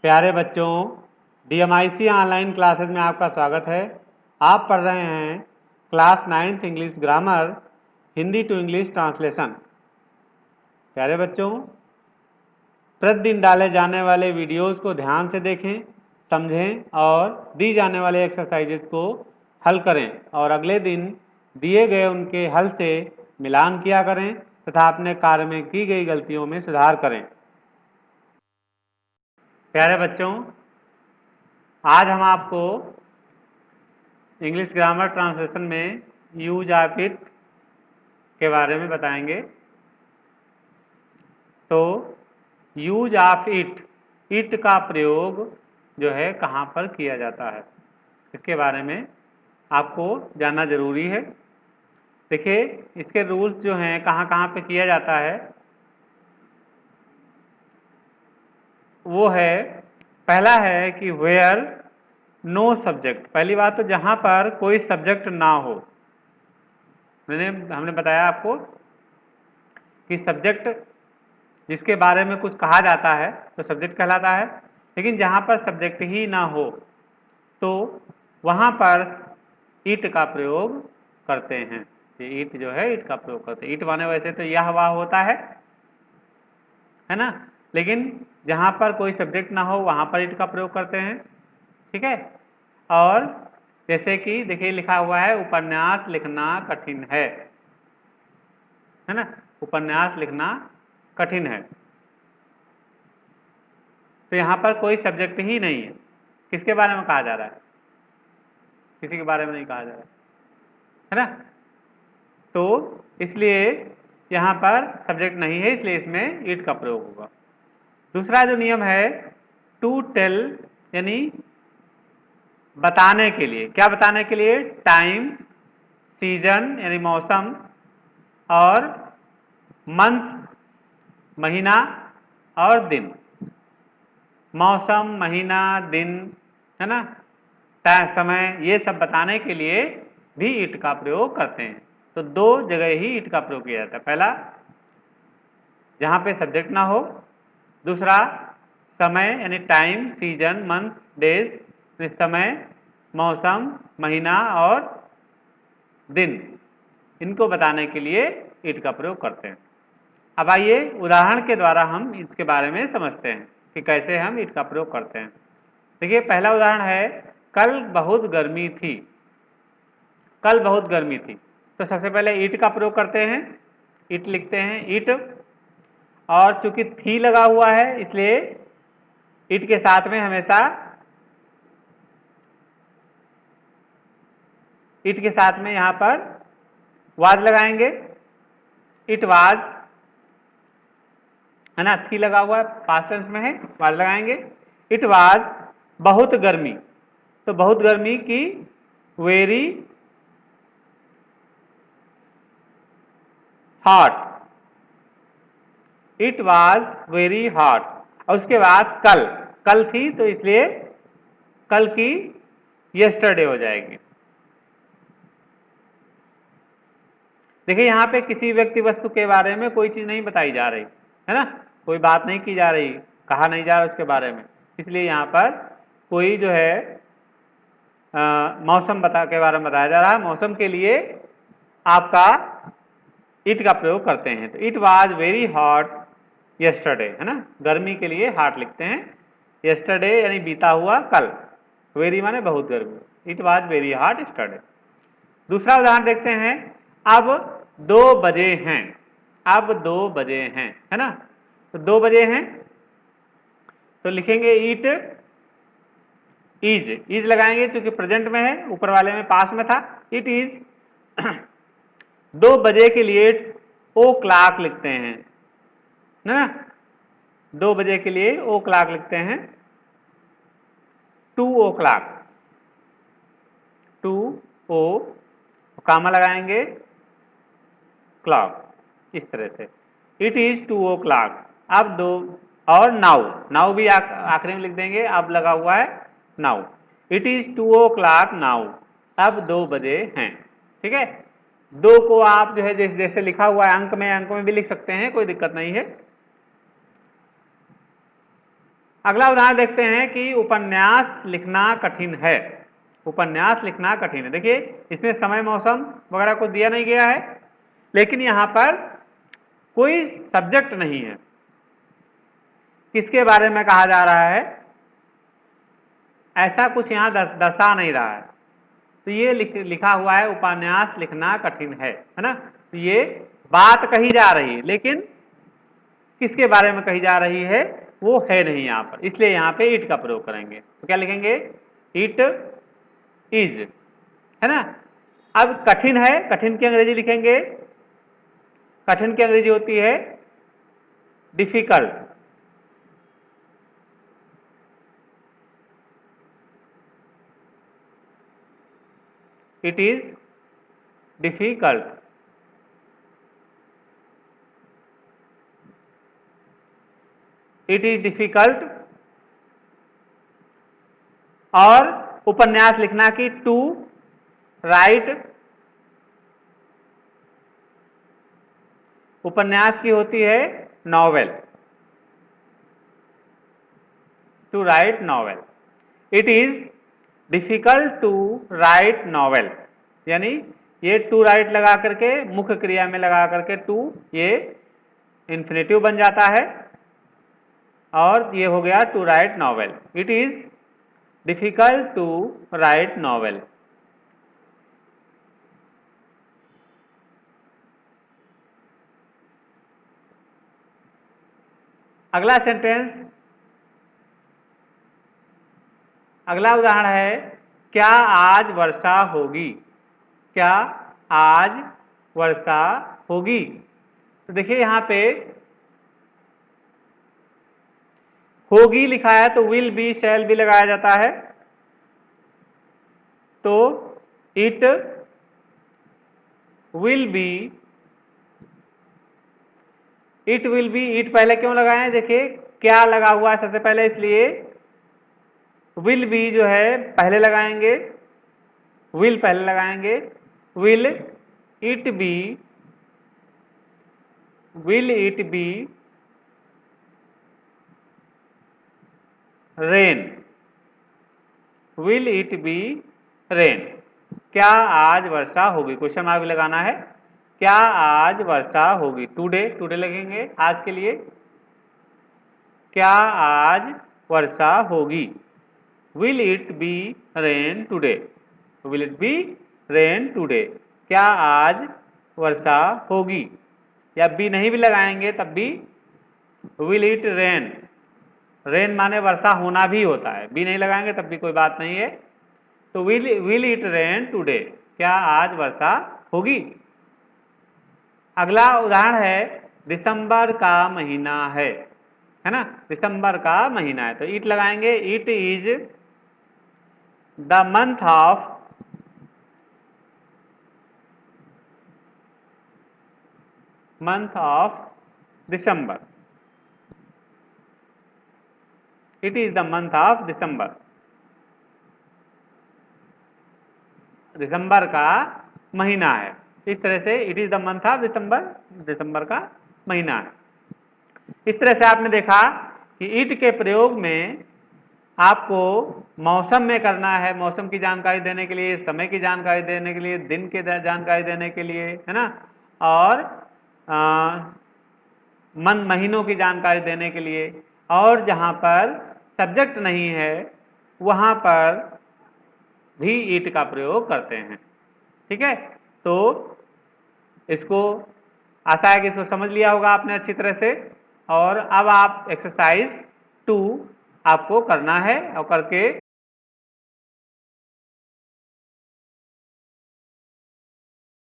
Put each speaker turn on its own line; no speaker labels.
प्यारे बच्चों, DMIC online classes में आपका स्वागत है। आप पढ़ रहे हैं class 9th English grammar Hindi to English translation. प्यारे बच्चों, प्रतिदिन डाले जाने वाले वीडियोस को ध्यान से देखें, समझें और दी जाने वाले एक्सरसाइजेज को हल करें और अगले दिन दिए गए उनके हल से मिलान किया करें तथा अपने कार्य में की गई गलतियों में सुधार करें। प्यारे बच्चों, आज हम आपको इंग्लिश ग्रामर ट्रांसलेशन में यूज ऑफ इट के बारे में बताएंगे। तो यूज ऑफ इट का प्रयोग जो है कहाँ पर किया जाता है, इसके बारे में आपको जानना जरूरी है। देखिए, इसके रूल्स जो हैं कहाँ कहाँ पे किया जाता है वो है, पहला है कि वेयर नो सब्जेक्ट। पहली बात तो जहां पर कोई सब्जेक्ट ना हो। हमने बताया आपको कि सब्जेक्ट जिसके बारे में कुछ कहा जाता है तो सब्जेक्ट कहलाता है, लेकिन जहां पर सब्जेक्ट ही ना हो तो वहां पर इट का प्रयोग करते हैं। ये इट जो है इट का प्रयोग करते हैं। इट माने वैसे तो यह वाह होता है ना, लेकिन जहां पर कोई सब्जेक्ट ना हो वहां पर इट का प्रयोग करते हैं। ठीक है। और जैसे कि देखिए लिखा हुआ है, उपन्यास लिखना कठिन है ना। उपन्यास लिखना कठिन है, तो यहां पर कोई सब्जेक्ट ही नहीं है। किसके बारे में कहा जा रहा है? किसी के बारे में नहीं कहा जा रहा है ना। तो इसलिए यहां पर सब्जेक्ट नहीं है, इसलिए इसमें इट का प्रयोग होगा। दूसरा जो नियम है, टू टेल, यानी बताने के लिए। क्या बताने के लिए? टाइम, सीजन यानी मौसम, और मंथ्स महीना और दिन। मौसम, महीना, दिन, है ना, समय, ये सब बताने के लिए भी इट का प्रयोग करते हैं। तो दो जगह ही इट का प्रयोग किया जाता है। पहला जहां पे सब्जेक्ट ना हो, दूसरा समय यानी टाइम, सीजन, मंथ, डेज, समय, मौसम, महीना और दिन, इनको बताने के लिए इट का प्रयोग करते हैं। अब आइए उदाहरण के द्वारा हम इसके बारे में समझते हैं कि कैसे हम इट का प्रयोग करते हैं। देखिए, पहला उदाहरण है, कल बहुत गर्मी थी। कल बहुत गर्मी थी, तो सबसे पहले इट का प्रयोग करते हैं। इट लिखते हैं, इट, और चूंकि थी लगा हुआ है इसलिए इट के साथ में हमेशा इट के साथ में यहां पर वाज लगाएंगे। इट वाज, है ना, थी लगा हुआ है, पास्ट टेंस में है, वाज लगाएंगे। इट वाज बहुत गर्मी, तो बहुत गर्मी की very hot. It was very hot. और उसके बाद कल, कल थी तो इसलिए कल की यस्टरडे हो जाएगी। देखिए, यहां पे किसी व्यक्ति वस्तु के बारे में कोई चीज नहीं बताई जा रही है ना, कोई बात नहीं की जा रही, कहा नहीं जा रहा उसके बारे में, इसलिए यहां पर कोई जो है मौसम के बारे में बताया जा रहा है। मौसम के लिए आपका इट का प्रयोग करते हैं। तो it was very hot yesterday, है ना, गर्मी के लिए हॉट लिखते हैं। यस्टरडे यानी बीता हुआ कल, वेरी माने बहुत गर्मी, it was very hot yesterday. दूसरा उदाहरण देखते हैं, अब 2 बजे हैं। अब 2 बजे हैं, है ना, तो 2 बजे हैं तो लिखेंगे इट इज लगाएंगे, क्योंकि प्रेजेंट में है, ऊपर वाले में पास में था। इट इज 2 बजे के लिए ओ क्लॉक लिखते हैं ना, 2 बजे के लिए ओ क्लॉक लिखते हैं, 2 ओ क्लॉक, 2 ओ, कामा लगाएंगे, क्लॉक, इस तरह से। It is 2 o'clock. अब 2, और नाउ, नाउ भी आखिरी में लिख देंगे, अब लगा हुआ है now. It is 2 o'clock now, अब 2 बजे हैं। ठीक है। 2 को आप जो है जैसे लिखा हुआ है अंक में भी लिख सकते हैं, कोई दिक्कत नहीं है। अगला उदाहरण देखते हैं कि उपन्यास लिखना कठिन है। उपन्यास लिखना कठिन है। देखिए इसमें समय मौसम वगैरह को दिया नहीं गया है, लेकिन यहाँ पर कोई सब्जेक्ट नहीं है। किसके बारे में कहा जा रहा है ऐसा कुछ यहाँ दर्शा नहीं रहा है। तो ये लिखा हुआ है उपन्यास लिखना कठिन है ना। तो ये बात कही जा रही है, लेकिन किसके बारे में कही जा रही है वो है नहीं यहाँ पर, इसलिए यहाँ पे इट का प्रयोग करेंगे। तो क्या लिखेंगे? इट इज, है ना। अब कठिन है, कठिन की अंग्रेजी लिखेंगे। कठिन की अंग्रेजी होती है difficult. It is difficult. It is difficult. और उपन्यास लिखना की टू राइट, उपन्यास की होती है novel, to write novel. It is difficult to write novel, यानी ये टू राइट लगा करके मुख्य क्रिया में लगा करके टू, ये इन्फिनेटिव बन जाता है और ये हो गया to write novel. It is difficult to write novel. अगला सेंटेंस, अगला उदाहरण है क्या आज वर्षा होगी? क्या आज वर्षा होगी? तो देखिए यहां पे होगी लिखा है तो विल बी शैल बी लगाया जाता है। तो it will be, it will be, it पहले क्यों लगाए हैं? देखिए क्या लगा हुआ है सबसे पहले, इसलिए विल बी जो है पहले लगाएंगे, विल पहले लगाएंगे। Will it be, will it be rain, will it be rain. क्या आज वर्षा होगी? क्वेश्चन मार्क भी लगाना है। क्या आज वर्षा होगी? टुडे, टुडे लगेंगे आज के लिए। क्या आज वर्षा होगी? Will it be rain today, will it be rain today. क्या आज वर्षा होगी? या बी नहीं भी लगाएंगे तब भी विल इट रेन, रेन माने वर्षा होना भी होता है, बी नहीं लगाएंगे तब भी कोई बात नहीं है। तो विल इट रेन टुडे, क्या आज वर्षा होगी? अगला उदाहरण है दिसंबर का महीना है ना। दिसंबर का महीना है तो इट लगाएंगे। It is the month of, month of December. It is the month of December, दिसंबर का महीना है। इस तरह से it is the month of December, दिसंबर का महीना है। इस तरह से आपने देखा कि इट के प्रयोग में आपको मौसम में करना है, मौसम की जानकारी देने के लिए, समय की जानकारी देने के लिए, दिन की जानकारी देने के लिए, है ना, और महीनों की जानकारी देने के लिए। और जहाँ पर सब्जेक्ट नहीं है वहाँ पर भी इट का प्रयोग करते हैं। ठीक है, तो इसको आशा है कि इसको समझ लिया होगा आपने अच्छी तरह से। और अब आप एक्सरसाइज 2 आपको करना है और करके